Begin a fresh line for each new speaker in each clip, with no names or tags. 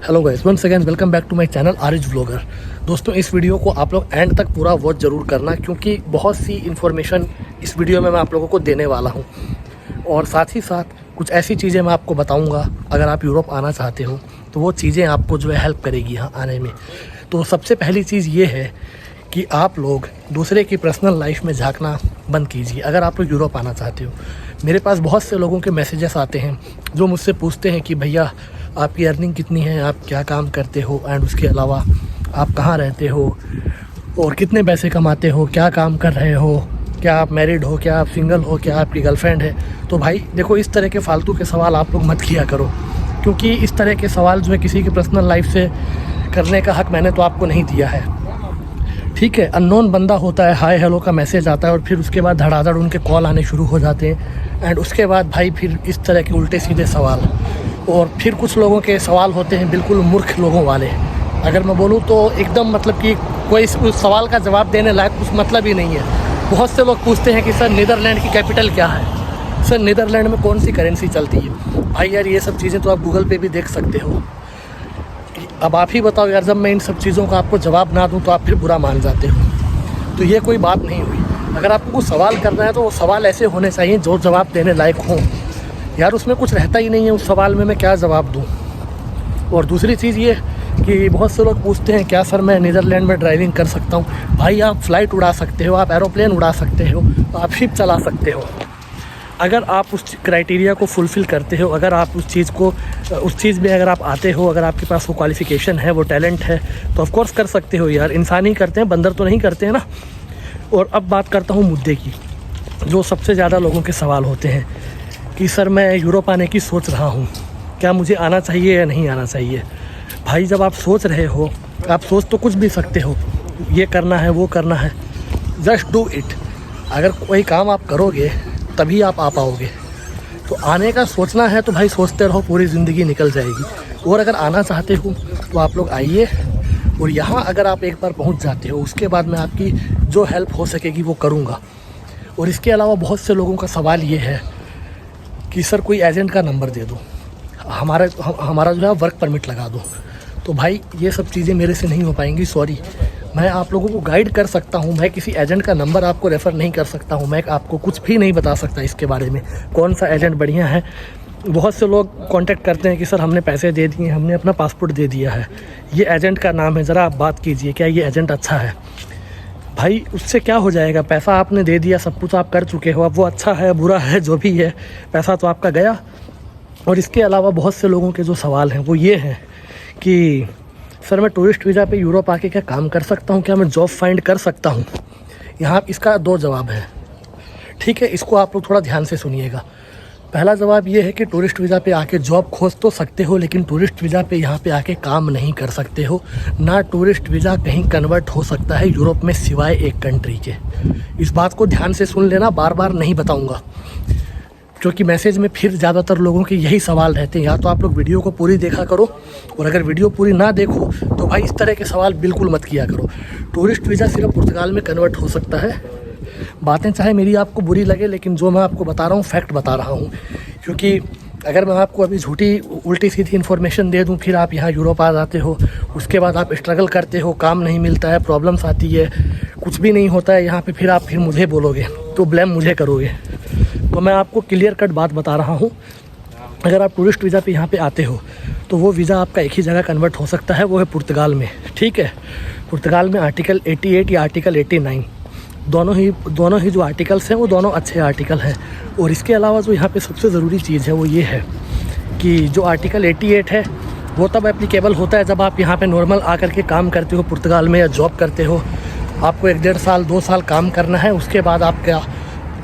Hello guys, once again welcome back to my channel Ariz vlogger. दोस्तों, इस video को आप लोग एंड तक पूरा वॉच ज़रूर करना, क्योंकि बहुत सी इन्फॉर्मेशन इस वीडियो में मैं आप लोगों को देने वाला हूं। और साथ ही साथ कुछ ऐसी चीज़ें मैं आपको बताऊंगा, अगर आप यूरोप आना चाहते हो तो वो चीज़ें आपको जो है हेल्प करेगी यहाँ आने में। तो सबसे पहली चीज़ ये है कि आप लोग दूसरे की पर्सनल लाइफ में झांकना बंद कीजिए अगर आप लोग यूरोप आना चाहते हो। मेरे पास बहुत से लोगों के मैसेजेस आते हैं जो मुझसे पूछते हैं कि भैया आपकी अर्निंग कितनी है, आप क्या काम करते हो, एंड उसके अलावा आप कहाँ रहते हो और कितने पैसे कमाते हो, क्या काम कर रहे हो, क्या आप मैरिड हो, क्या आप सिंगल हो, क्या आपकी गर्लफ्रेंड है। तो भाई देखो, इस तरह के फालतू के सवाल आप लोग मत किया करो, क्योंकि इस तरह के सवाल जो है किसी की पर्सनल लाइफ से करने का हक मैंने तो आपको नहीं दिया है। ठीक है, अननोन बंदा होता है, हाय हेलो का मैसेज आता है और फिर उसके बाद धड़ाधड़ उनके कॉल आने शुरू हो जाते हैं, एंड उसके बाद भाई फिर इस तरह के उल्टे सीधे सवाल। और फिर कुछ लोगों के सवाल होते हैं बिल्कुल मूर्ख लोगों वाले, अगर मैं बोलूँ तो एकदम मतलब कि कोई उस सवाल का जवाब देने लायक कुछ मतलब ही नहीं है। बहुत से लोग पूछते हैं कि सर नीदरलैंड की कैपिटल क्या है, सर नीदरलैंड में कौन सी करेंसी चलती है। भाई यार, ये सब चीज़ें तो आप गूगल पे भी देख सकते हो। अब आप ही बताओ यार, जब मैं इन सब चीज़ों का आपको जवाब ना दूं तो आप फिर बुरा मान जाते हो। तो ये कोई बात नहीं हुई। अगर आपको कुछ सवाल करना है तो वो सवाल ऐसे होने चाहिए जो जवाब देने लायक हों। यार उसमें कुछ रहता ही नहीं है, उस सवाल में मैं क्या जवाब दूं। और दूसरी चीज़ ये कि बहुत से लोग पूछते हैं क्या सर मैं नीदरलैंड में ड्राइविंग कर सकता हूँ। भाई आप फ़्लाइट उड़ा सकते हो, आप एरोप्लेन उड़ा सकते हो, आप शिप चला सकते हो। अगर आप उस क्राइटेरिया को फुलफ़िल करते हो, अगर आप उस चीज़ में अगर आप आते हो, अगर आपके पास वो क्वालिफ़िकेशन है, वो टैलेंट है, तो ऑफ कोर्स कर सकते हो यार। इंसान ही करते हैं, बंदर तो नहीं करते हैं ना। और अब बात करता हूँ मुद्दे की, जो सबसे ज़्यादा लोगों के सवाल होते हैं कि सर मैं यूरोप आने की सोच रहा हूँ, क्या मुझे आना चाहिए या नहीं आना चाहिए। भाई जब आप सोच रहे हो, आप सोच तो कुछ भी सकते हो, ये करना है वो करना है, जस्ट डू इट। अगर कोई काम आप करोगे तभी आप आ पाओगे। तो आने का सोचना है तो भाई सोचते रहो, पूरी ज़िंदगी निकल जाएगी। और अगर आना चाहते हो तो आप लोग आइए, और यहाँ अगर आप एक बार पहुँच जाते हो उसके बाद मैं आपकी जो हेल्प हो सकेगी वो करूँगा। और इसके अलावा बहुत से लोगों का सवाल ये है कि सर कोई एजेंट का नंबर दे दो, हमारा जो है वर्क परमिट लगा दो। तो भाई ये सब चीज़ें मेरे से नहीं हो पाएंगी, सॉरी। मैं आप लोगों को गाइड कर सकता हूँ, मैं किसी एजेंट का नंबर आपको रेफ़र नहीं कर सकता हूँ, मैं आपको कुछ भी नहीं बता सकता इसके बारे में कौन सा एजेंट बढ़िया है। बहुत से लोग कांटेक्ट करते हैं कि सर हमने पैसे दे दिए, हमने अपना पासपोर्ट दे दिया है, ये एजेंट का नाम है, ज़रा आप बात कीजिए, क्या ये एजेंट अच्छा है। भाई उससे क्या हो जाएगा, पैसा आपने दे दिया, सब कुछ आप कर चुके हो, अब वो अच्छा है बुरा है जो भी है, पैसा तो आपका गया। और इसके अलावा बहुत से लोगों के जो सवाल हैं वो ये हैं कि सर मैं टूरिस्ट वीज़ा पे यूरोप आके क्या काम कर सकता हूँ, क्या मैं जॉब फाइंड कर सकता हूँ। यहाँ इसका दो जवाब है, ठीक है, इसको आप लोग थोड़ा ध्यान से सुनिएगा। पहला जवाब ये है कि टूरिस्ट वीज़ा पे आके जॉब खोज तो सकते हो, लेकिन टूरिस्ट वीज़ा पे यहाँ पे आके काम नहीं कर सकते हो। ना टूरिस्ट वीज़ा कहीं कन्वर्ट हो सकता है यूरोप में सिवाय एक कंट्री के। इस बात को ध्यान से सुन लेना, बार बार नहीं बताऊँगा, क्योंकि मैसेज में फिर ज़्यादातर लोगों के यही सवाल रहते हैं। या तो आप लोग वीडियो को पूरी देखा करो, और अगर वीडियो पूरी ना देखो तो भाई इस तरह के सवाल बिल्कुल मत किया करो। टूरिस्ट वीज़ा सिर्फ पुर्तगाल में कन्वर्ट हो सकता है। बातें चाहे मेरी आपको बुरी लगे, लेकिन जो मैं आपको बता रहा हूँ फैक्ट बता रहा हूँ। क्योंकि अगर मैं आपको अभी झूठी उल्टी सीधी इन्फॉर्मेशन दे दूँ, फिर आप यहाँ यूरोप आ जाते हो, उसके बाद आप स्ट्रगल करते हो, काम नहीं मिलता है, प्रॉब्लम्स आती है, कुछ भी नहीं होता है यहाँ पे, फिर आप मुझे बोलोगे तो ब्लेम मुझे करोगे। तो मैं आपको क्लियर कट बात बता रहा हूँ, अगर आप टूरिस्ट वीज़ा पे यहाँ पे आते हो तो वो वीज़ा आपका एक ही जगह कन्वर्ट हो सकता है, वो है पुर्तगाल में। ठीक है, पुर्तगाल में आर्टिकल 88 या आर्टिकल 89, दोनों ही जो आर्टिकल्स हैं वो दोनों अच्छे आर्टिकल हैं। और इसके अलावा जो यहाँ पे सबसे ज़रूरी चीज़ है वो ये है कि जो आर्टिकल 88 है वो तब एप्लीकेबल होता है जब आप यहाँ पे नॉर्मल आकर के काम करते हो पुर्तगाल में, या जॉब करते हो। आपको 1-1.5 साल 2 साल काम करना है, उसके बाद आपका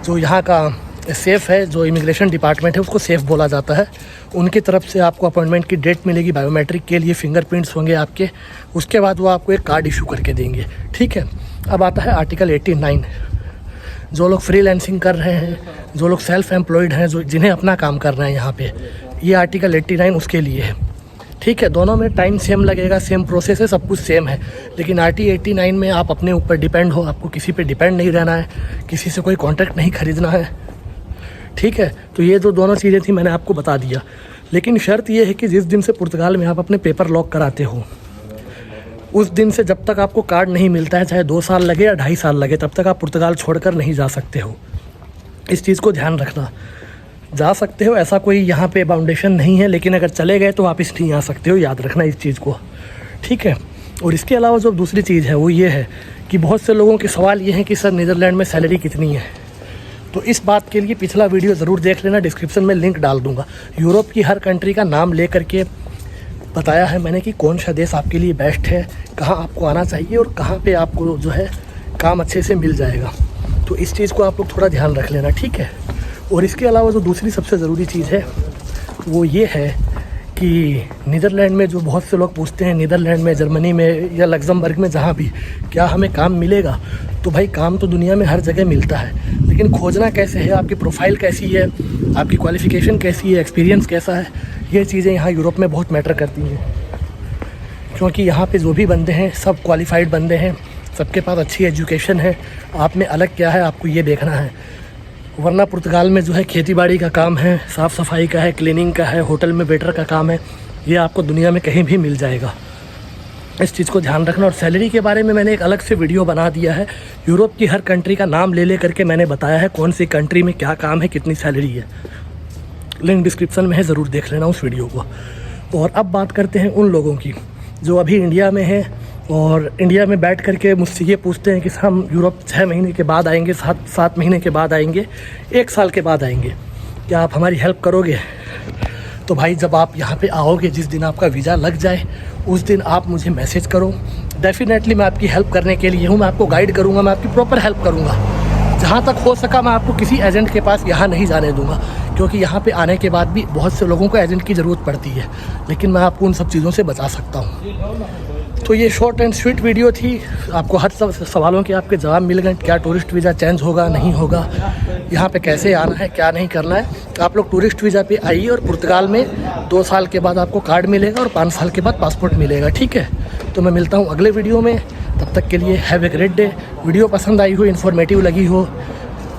जो यहाँ का सेफ़ है, जो इमिग्रेशन डिपार्टमेंट है उसको सेफ़ बोला जाता है, उनकी तरफ से आपको अपॉइंटमेंट की डेट मिलेगी, बायोमेट्रिक के लिए फिंगरप्रिंट्स होंगे आपके, उसके बाद वो आपको एक कार्ड इशू करके देंगे। ठीक है, अब आता है आर्टिकल 89। जो लोग फ्रीलांसिंग कर रहे हैं, जो लोग सेल्फ एम्प्लॉयड हैं, जो जिन्हें अपना काम करना है यहाँ पे, ये आर्टिकल 89 उसके लिए है। ठीक है, दोनों में टाइम सेम लगेगा, सेम प्रोसेस है, सब कुछ सेम है, लेकिन आर्टिकल 89 में आप अपने ऊपर डिपेंड हो, आपको किसी पे डिपेंड नहीं रहना है, किसी से कोई कॉन्ट्रैक्ट नहीं खरीदना है। ठीक है, तो ये जो दोनों चीज़ें थी मैंने आपको बता दिया। लेकिन शर्त ये है कि जिस दिन से पुर्तगाल में आप अपने पेपर लॉक कराते हो, उस दिन से जब तक आपको कार्ड नहीं मिलता है, चाहे 2 साल लगे या 2.5 साल लगे, तब तक आप पुर्तगाल छोड़कर नहीं जा सकते हो। इस चीज़ को ध्यान रखना। जा सकते हो, ऐसा कोई यहाँ पे बाउंडेशन नहीं है, लेकिन अगर चले गए तो वापस नहीं आ सकते हो, याद रखना इस चीज़ को, ठीक है। और इसके अलावा जो दूसरी चीज़ है वो ये है कि बहुत से लोगों के सवाल ये हैं कि सर नीदरलैंड में सैलरी कितनी है। तो इस बात के लिए पिछला वीडियो ज़रूर देख लेना, डिस्क्रिप्शन में लिंक डाल दूँगा। यूरोप की हर कंट्री का नाम ले करके बताया है मैंने कि कौन सा देश आपके लिए बेस्ट है, कहाँ आपको आना चाहिए और कहाँ पे आपको जो है काम अच्छे से मिल जाएगा। तो इस चीज़ को आप लोग थोड़ा ध्यान रख लेना, ठीक है। और इसके अलावा जो दूसरी सबसे ज़रूरी चीज़ है वो ये है कि नीदरलैंड में जो बहुत से लोग पूछते हैं, नीदरलैंड में, जर्मनी में या लग्जमबर्ग में, जहाँ भी, क्या हमें काम मिलेगा? तो भाई काम तो दुनिया में हर जगह मिलता है, लेकिन खोजना कैसे है, आपकी प्रोफाइल कैसी है, आपकी क्वालिफ़िकेशन कैसी है, एक्सपीरियंस कैसा है, ये चीज़ें यहाँ यूरोप में बहुत मैटर करती हैं। क्योंकि यहाँ पे जो भी बंदे हैं सब क्वालिफाइड बंदे हैं, सबके पास अच्छी एजुकेशन है। आप में अलग क्या है आपको ये देखना है। वरना पुर्तगाल में जो है खेती बाड़ी का काम है, साफ़ सफाई का है, क्लीनिंग का है, होटल में वेटर का काम है, ये आपको दुनिया में कहीं भी मिल जाएगा। इस चीज़ को ध्यान रखना। और सैलरी के बारे में मैंने एक अलग से वीडियो बना दिया है। यूरोप की हर कंट्री का नाम ले करके मैंने बताया है कौन सी कंट्री में क्या काम है, कितनी सैलरी है। लिंक डिस्क्रिप्शन में है, ज़रूर देख लेना उस वीडियो को। और अब बात करते हैं उन लोगों की जो अभी इंडिया में हैं और इंडिया में बैठ करके मुझसे ये पूछते हैं कि हम यूरोप 6 महीने के बाद आएंगे, 7 महीने के बाद आएंगे, 1 साल के बाद आएंगे, क्या आप हमारी हेल्प करोगे? तो भाई जब आप यहाँ पे आओगे, जिस दिन आपका वीज़ा लग जाए उस दिन आप मुझे मैसेज करो। डेफिनेटली मैं आपकी हेल्प करने के लिए हूँ, मैं आपको गाइड करूँगा, मैं आपकी प्रॉपर हेल्प करूँगा। जहाँ तक हो सका मैं आपको किसी एजेंट के पास यहाँ नहीं जाने दूँगा, क्योंकि यहाँ पे आने के बाद भी बहुत से लोगों को एजेंट की ज़रूरत पड़ती है, लेकिन मैं आपको उन सब चीज़ों से बचा सकता हूँ। तो ये शॉर्ट एंड स्वीट वीडियो थी। आपको हर सब सवालों के आपके जवाब मिल गए। क्या टूरिस्ट वीज़ा चेंज होगा, नहीं होगा, यहाँ पे कैसे आना है, क्या नहीं करना है। आप लोग टूरिस्ट वीज़ा पे आइए और पुर्तगाल में 2 साल के बाद आपको कार्ड मिलेगा और 5 साल के बाद पासपोर्ट मिलेगा, ठीक है। तो मैं मिलता हूँ अगले वीडियो में, तब तक के लिए have a great day. Video पसंद आई हो, इन्फॉर्मेटिव लगी हो,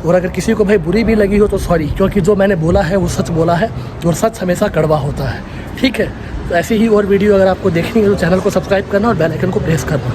और अगर किसी को भाई बुरी भी लगी हो तो सॉरी, क्योंकि जो मैंने बोला है वो सच बोला है और सच हमेशा कड़वा होता है, ठीक है। तो ऐसी ही और वीडियो अगर आपको देखनी है तो चैनल को सब्सक्राइब करना और बेल आइकन को प्रेस करना।